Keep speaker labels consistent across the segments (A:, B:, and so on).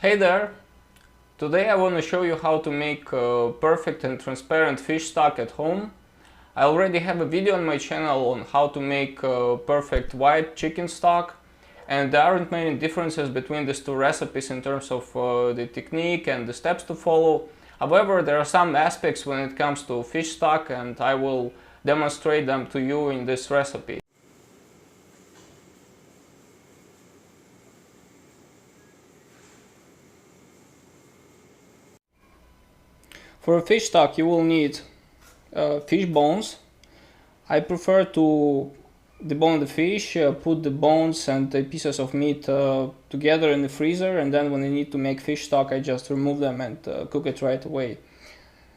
A: Hey there! Today I want to show you how to make a perfect and transparent fish stock at home. I already have a video on my channel on how to make a perfect white chicken stock, and there aren't many differences between these two recipes in terms of the technique and the steps to follow. However, there are some aspects when it comes to fish stock, and I will demonstrate them to you in this recipe. For a fish stock you will need fish bones. I prefer to debone the fish, put the bones and the pieces of meat together in the freezer, and then when I need to make fish stock I just remove them and cook it right away.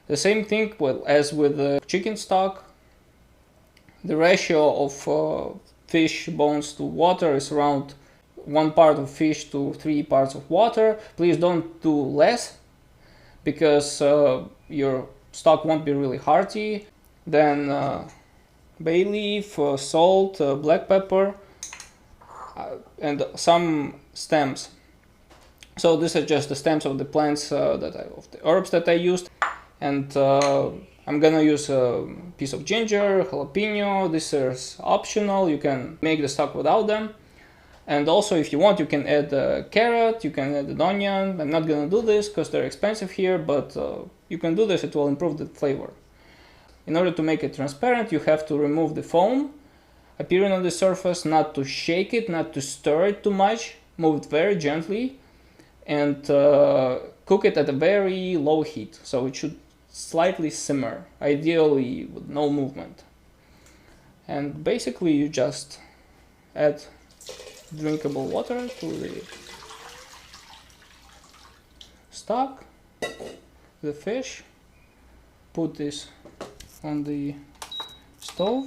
A: The same thing as with the chicken stock. The ratio of fish bones to water is around 1 part of fish to 3 parts of water. Please don't do less, because your stock won't be really hearty. Then bay leaf, salt, black pepper, and some stems. So these are just the stems of the plants of the herbs that I used. And I'm gonna use a piece of ginger, jalapeno. This is optional. You can make the stock without them. And also, if you want, you can add a carrot, you can add an onion. I'm not gonna do this because they're expensive here, but you can do this, it will improve the flavor. In order to make it transparent, you have to remove the foam appearing on the surface, not to shake it, not to stir it too much, move it very gently, and cook it at a very low heat. So it should slightly simmer, ideally with no movement. And basically you just add drinkable water to the stock, the fish, put this on the stove,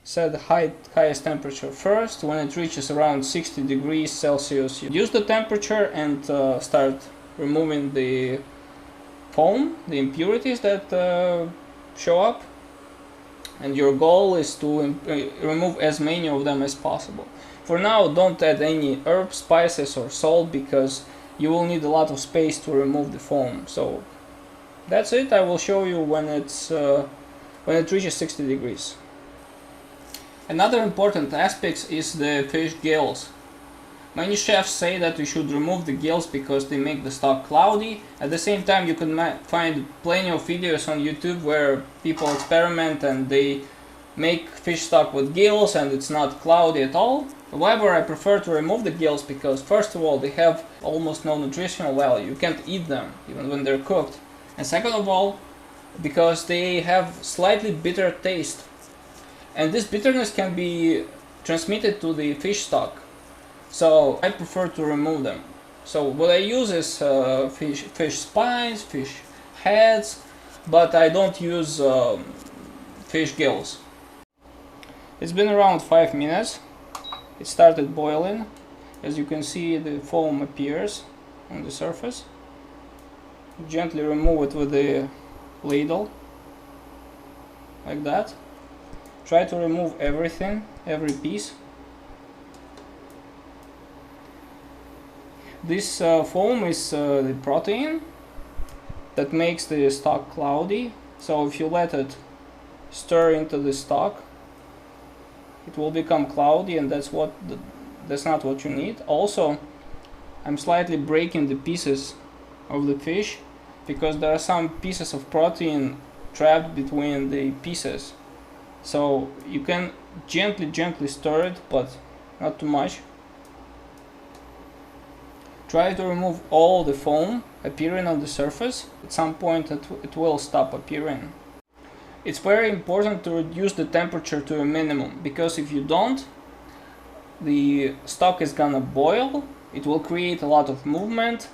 A: set the highest temperature first. When it reaches around 60 degrees Celsius, you use the temperature and start removing the foam, the impurities that show up. And your goal is to remove as many of them as possible. For now, don't add any herbs, spices or salt, because you will need a lot of space to remove the foam. So that's it. I will show you when it reaches 60 degrees. Another important aspect is the fish gills. Many chefs say that you should remove the gills because they make the stock cloudy. At the same time, you can find plenty of videos on YouTube where people experiment and they make fish stock with gills and it's not cloudy at all. However, I prefer to remove the gills because, first of all, they have almost no nutritional value. You can't eat them even when they're cooked. And second of all, because they have slightly bitter taste. And this bitterness can be transmitted to the fish stock. So I prefer to remove them. So what I use is fish spines, fish heads, but I don't use fish gills. It's been around 5 minutes. It started boiling. As you can see, the foam appears on the surface. Gently remove it with the ladle, like that. Try to remove everything, every piece. This foam is the protein that makes the stock cloudy. So if you let it stir into the stock, it will become cloudy, and that's not what you need. Also, I'm slightly breaking the pieces of the fish because there are some pieces of protein trapped between the pieces. So you can gently stir it, but not too much. Try to remove all the foam appearing on the surface. At some point it will stop appearing. It's very important to reduce the temperature to a minimum, because if you don't, the stock is gonna boil, it will create a lot of movement,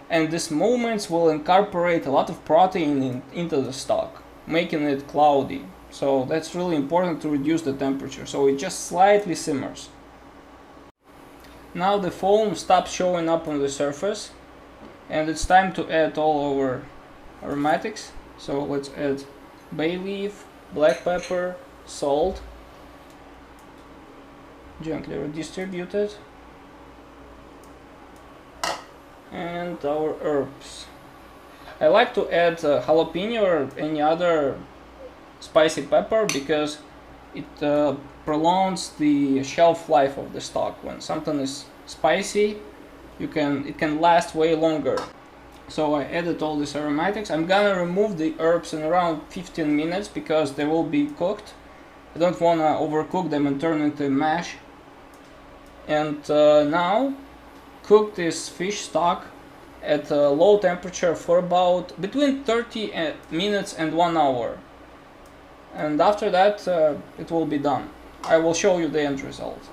A: and these movements will incorporate a lot of protein into the stock, making it cloudy. So that's really important to reduce the temperature, so it just slightly simmers. Now the foam stops showing up on the surface, and it's time to add all our aromatics. So let's add bay leaf, black pepper, salt, gently redistribute it, and our herbs. I like to add jalapeno or any other spicy pepper because it prolongs the shelf life of the stock. When something is spicy, it can last way longer. So I added all these aromatics. I'm gonna remove the herbs in around 15 minutes because they will be cooked. I don't wanna overcook them and turn into mash. And now cook this fish stock at a low temperature for about between 30 minutes and 1 hour. And after that it will be done. I will show you the end result.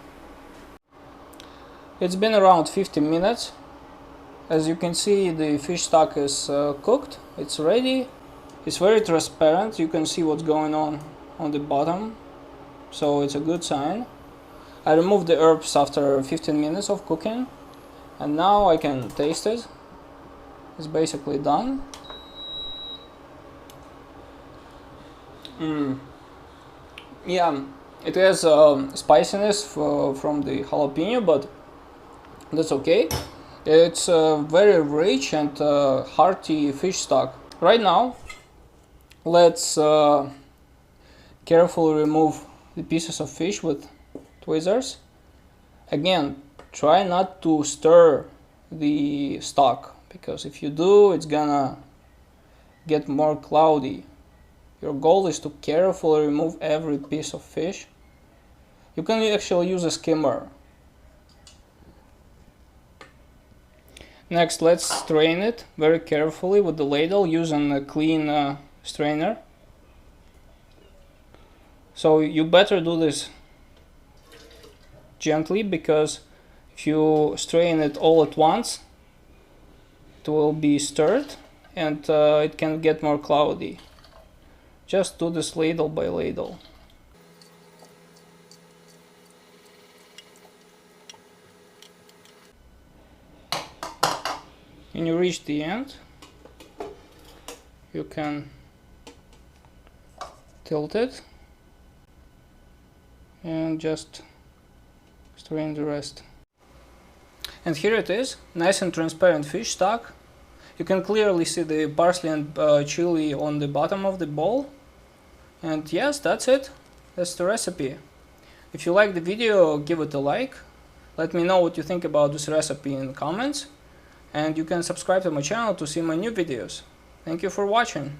A: It's been around 15 minutes. As you can see, the fish stock is cooked. It's ready. It's very transparent. You can see what's going on the bottom, so it's a good sign. I removed the herbs after 15 minutes of cooking, and now I can taste it. It's basically done. Yeah, it has spiciness from the jalapeno, but that's okay. It's a very rich and hearty fish stock. Right now, let's carefully remove the pieces of fish with tweezers. Again, try not to stir the stock, because if you do, it's gonna get more cloudy. Your goal is to carefully remove every piece of fish. You can actually use a skimmer. Next, let's strain it very carefully with the ladle using a clean strainer. So you better do this gently, because if you strain it all at once, it will be stirred and it can get more cloudy. Just do this ladle by ladle. When you reach the end, you can tilt it and just strain the rest. And here it is, nice and transparent fish stock. You can clearly see the parsley and chili on the bottom of the bowl. And yes, that's it. That's the recipe. If you like the video, give it a like. Let me know what you think about this recipe in the comments. And you can subscribe to my channel to see my new videos. Thank you for watching.